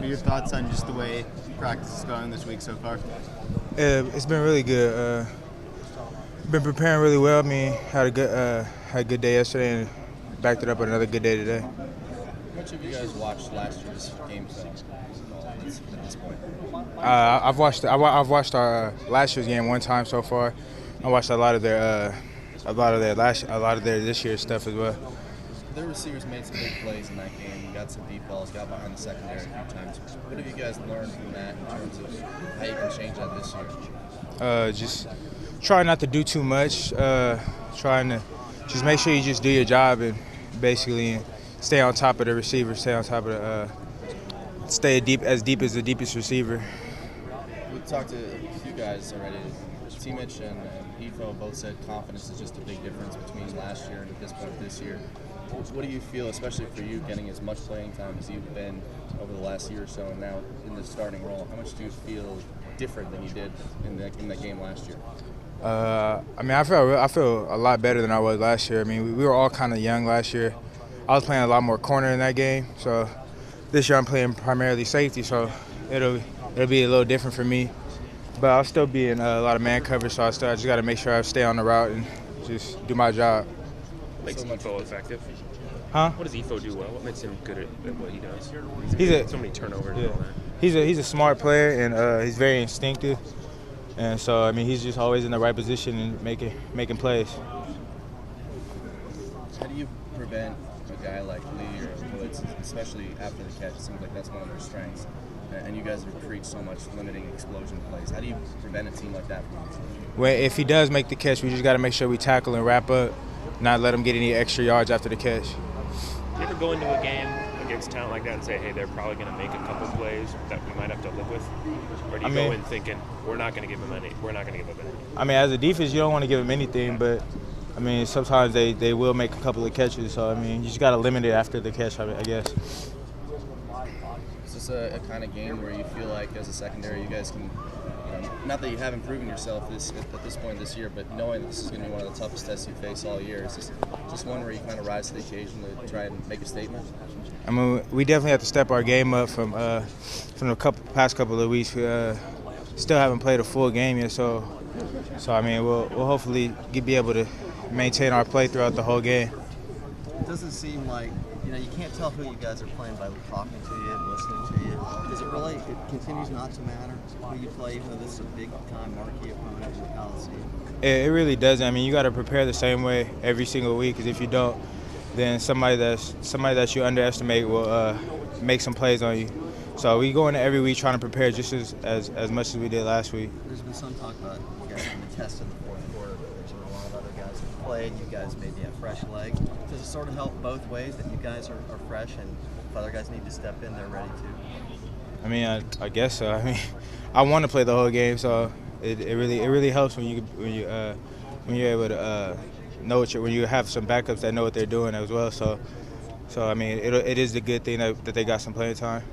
What are your thoughts on just the way practice is going this week so far? It's been really good. Been preparing really well. I mean, had a good day yesterday and backed it up with another good day today. How much have you guys watched last year's game film at this point? I've watched our last year's game one time so far. I watched a lot of their this year's stuff as well. Their receivers made some big plays in that game. Got some deep balls, got behind the secondary a few times. What have you guys learned from that in terms of how you can change that this year? Just try not to do too much. Trying to just make sure you just do your job and basically stay on top of the receiver, stay on top of stay deep as the deepest receiver. We talked to a few guys already. T-Mitch and Efo both said confidence is just a big difference between last year and at this point this year. What do you feel, especially for you getting as much playing time as you've been over the last year or so and now in the starting role? How much do you feel different than you did in that game last year? I mean, I feel a lot better than I was last year. I mean, we were all kind of young last year. I was playing a lot more corner in that game, so this year I'm playing primarily safety, so it'll be a little different for me. But I'll still be in a lot of man coverage, so I just got to make sure I stay on the route and just do my job. What makes Efo effective? Huh? What does Efo do well? What makes him good at what he does? So many turnovers and all that. He's a smart player, and he's very instinctive. And so, I mean, he's just always in the right position and making plays. How do you prevent a guy like Lee or Woods, especially after the catch? It seems like that's one of their strengths. And you guys have preached so much limiting explosion plays. How do you prevent a team like that from you? Well, if he does make the catch, we just got to make sure we tackle and wrap up, not let him get any extra yards after the catch. Do you ever go into a game against talent like that and say, hey, they're probably going to make a couple plays that we might have to live with? Or do you go in thinking, we're not going to give them anything? I mean, as a defense, you don't want to give them anything, but, I mean, sometimes they will make a couple of catches. So, I mean, you just got to limit it after the catch, I guess. Is this a kind of game where you feel like as a secondary you guys can, not that you haven't proven yourself at this point this year, but knowing that this is going to be one of the toughest tests you face all year, is this just one where you kind of rise to the occasion to try and make a statement? I mean, we definitely have to step our game up from the past couple of weeks. We still haven't played a full game yet, so I mean, we'll hopefully be able to maintain our play throughout the whole game. It doesn't seem like, you can't tell who you guys are playing by talking to you and listening to you. Does it really, it continues not to matter who you play, even though this is a big-time marquee opponent in the Coliseum? It really doesn't. I mean, you got to prepare the same way every single week, because if you don't, then somebody that you underestimate will make some plays on you. So we go into every week trying to prepare just as much as we did last week. There's been some talk about you guys having to test in the fourth quarter, but there's been a lot of other guys that play, and you guys maybe have fresh legs. Does it sort of help both ways that you guys are fresh and if other guys need to step in, they're ready to? I mean, I guess so. I mean, I want to play the whole game, so it really helps when you're able to know when you have some backups that know what they're doing as well. So I mean, it is the good thing that they got some playing time.